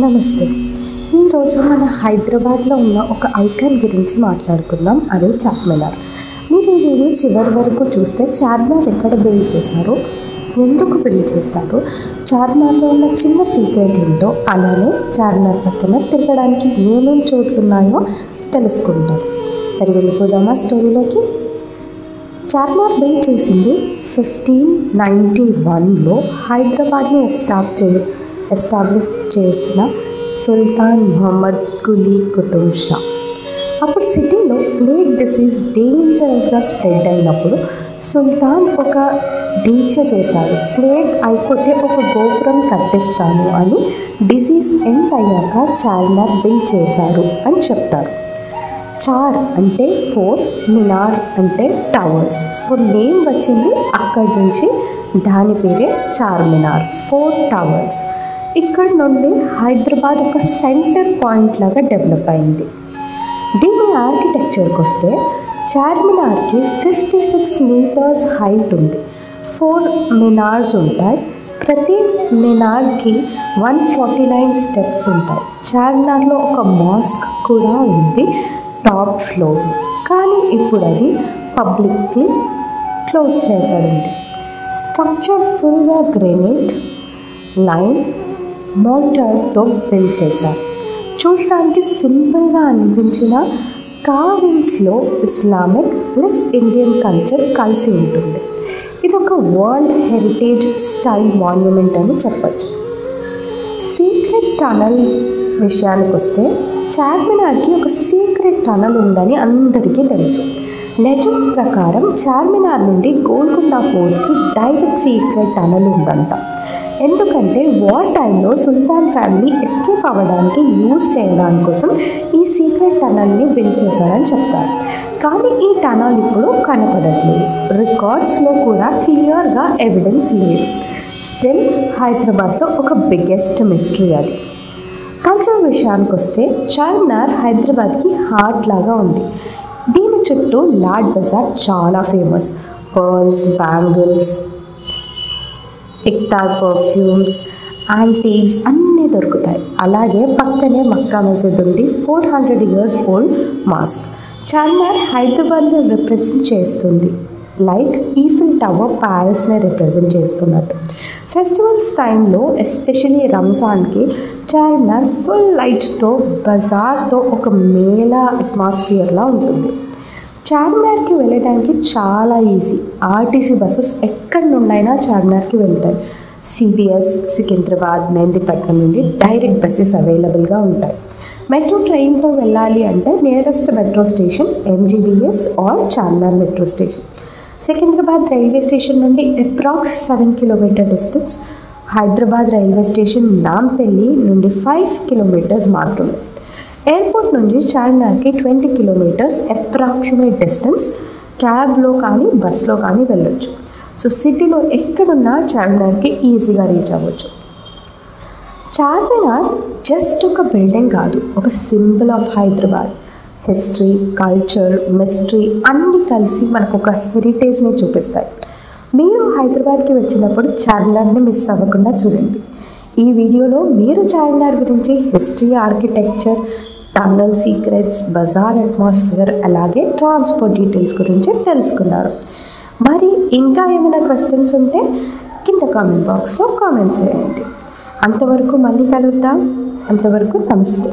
నమస్తే. ఈరోజు మన హైదరాబాద్లో ఉన్న ఒక ఐకాన్ గురించి మాట్లాడుకుందాం. అదే చార్మినార్. మీరు ఈ వీడియో చివరి వరకు చూస్తే చార్మినార్ ఎక్కడ బిల్డ్ చేశారో, ఎందుకు బిల్డ్ చేశారో, చార్మినార్లో ఉన్న చిన్న సీక్రెట్ ఏంటో, అలానే చార్మినార్ పక్కన తిరగడానికి ఏమేమి చోట్లు ఉన్నాయో తెలుసుకుంటారు. మరి వెళ్ళిపోదామా స్టోరీలోకి. చార్మినార్ బిల్డ్ చేసింది 1591లో హైదరాబాద్ని ఎస్టాబ్లిష్ చేసిన సుల్తాన్ మొహమ్మద్ కులీ కుతుబ్ షా. అప్పుడు సిటీలో ప్లేగ్ డిసీజ్ డేంజరస్గా స్ప్రెడ్ అయినప్పుడు సుల్తాన్ ఒక దీక్ష చేశాడు. ప్లేగ్ అయిపోతే ఒక గోపురం కట్టిస్తాను అని. డిసీజ్ ఎండ్ అయ్యాక చార్మినార్ బిల్డ్ చేశారు అని చెప్తారు. చార్ అంటే 4, మినార్ అంటే టవర్స్. సో నేమ్ వచ్చింది అక్కడి నుంచి. దాని పేరే చార్మినార్, 4 టవర్స్. ఇక్కడ నుండి హైదరాబాద్ ఒక సెంటర్ పాయింట్ లాగా డెవలప్ అయింది. దీని ఆర్కిటెక్చర్కి వస్తే చార్మినార్కి 56 మీటర్స్ హైట్ ఉంది. 4 మినార్స్ ఉంటాయి. ప్రతి మినార్కి 149 స్టెప్స్ ఉంటాయి. చార్మినార్లో ఒక మాస్క్ కూడా ఉంది టాప్ ఫ్లోర్, కానీ ఇప్పుడు అది పబ్లిక్లీ క్లోజ్ చేయబడింది. స్ట్రక్చర్ ఫుల్గా గ్రెనైట్, లైమ్, మోర్టార్తో బిల్డ్ చేశారు. చూడడానికి సింపుల్గా అనిపించిన కార్వింగ్స్లో ఇస్లామిక్ ప్లస్ ఇండియన్ కల్చర్ కలిసి ఉంటుంది. ఇది ఒక వరల్డ్ హెరిటేజ్ స్టైల్ మాన్యుమెంట్ అని చెప్పచ్చు. సీక్రెట్ టనల్ విషయానికి వస్తే చార్మినార్కి ఒక సీక్రెట్ టనల్ ఉందని అందరికీ తెలుసు. లెజెండ్స్ ప్రకారం చార్మినార్ నుండి గోల్కొండ ఫోర్ట్కి డైరెక్ట్ సీక్రెట్ టనల్ ఉందంట. ఎందుకంటే వార్ టైంలో సుల్తాన్ ఫ్యామిలీ ఎస్కేప్ అవ్వడానికి యూజ్ చేయడానికి కోసం ఈ సీక్రెట్ టనల్ని బిల్డ్ చేశారని చెప్తారు. కానీ ఈ టనల్ ఇప్పుడు కనపడట్లేదు. రికార్డ్స్లో కూడా క్లియర్గా ఎవిడెన్స్ లేదు. స్టిల్ హైదరాబాద్లో ఒక బిగ్గెస్ట్ మిస్టరీ అది. కల్చర్ విషయానికి వస్తే చార్మినార్ హైదరాబాద్కి హార్ట్ లాగా ఉంది. దీని చుట్టూ లాడ్ బజార్ చాలా ఫేమస్. పర్ల్స్, బ్యాంగిల్స్, ఇక్తార్ పర్ఫ్యూమ్స్, యాంటీక్స్ అన్నీ దొరుకుతాయి. అలాగే పక్కనే మక్కా మసీద్ ఉంది, 400 years ఓల్డ్ మాస్క్. చార్మినార్ హైదరాబాద్ని రిప్రజెంట్ చేస్తుంది, లైక్ ఈఫిల్ టవర్ ప్యారిస్ని రిప్రజెంట్ చేస్తున్నట్టు. ఫెస్టివల్స్ టైంలో ఎస్పెషలీ రంజాన్కి చార్మినార్ ఫుల్ లైట్స్తో, బజార్తో ఒక మేళా అట్మాస్ఫియర్లా ఉంటుంది. చార్మినార్కి వెళ్ళడానికి చాలా ఈజీ. ఆర్టీసీ బస్సెస్ ఎక్కడి నుండైనా చార్మినార్కి వెళ్తాయి. సిబిఎస్, సికింద్రాబాద్, మెహందీపట్నం నుండి డైరెక్ట్ బస్సెస్ అవైలబుల్గా ఉంటాయి. మెట్రో ట్రైన్తో వెళ్ళాలి అంటే nearest metro station MGBS or Charminar metro station. Secunderabad railway station నుండి approx 7 kilometer distance. Hyderabad railway station Nampally నుండి 5 kilometers మాత్రమే. ఎయిర్పోర్ట్ నుంచి చార్మినార్కి 20 kilometers అప్రాక్సిమేట్ డిస్టెన్స్. క్యాబ్లో కానీ బస్లో కానీ వెళ్ళొచ్చు. సో సిటీలో ఎక్కడున్నా చార్మినార్కి ఈజీగా రీచ్ అవ్వచ్చు. చార్మినార్ జస్ట్ ఒక బిల్డింగ్ కాదు, ఒక symbol of Hyderabad. History, culture, mystery అన్నీ కలిసి మనకు ఒక హెరిటేజ్ని చూపిస్తాయి. మీరు హైదరాబాద్కి వచ్చినప్పుడు చార్మినార్ని మిస్ అవ్వకుండా చూడండి. ఈ వీడియోలో మీరు చార్మినార్ గురించి history, architecture, tunnel secrets, bazaar atmosphere, అలాగే ట్రాన్స్పోర్ట్ డీటెయిల్స్ గురించి తెలుసుకున్నారు. మరి ఇంకా ఏమైనా క్వశ్చన్స్ ఉంటే కింద కామెంట్ బాక్స్లో కామెంట్ చేయండి. అంతవరకు మళ్ళీ కలుద్దాం. అంతవరకు నమస్తే.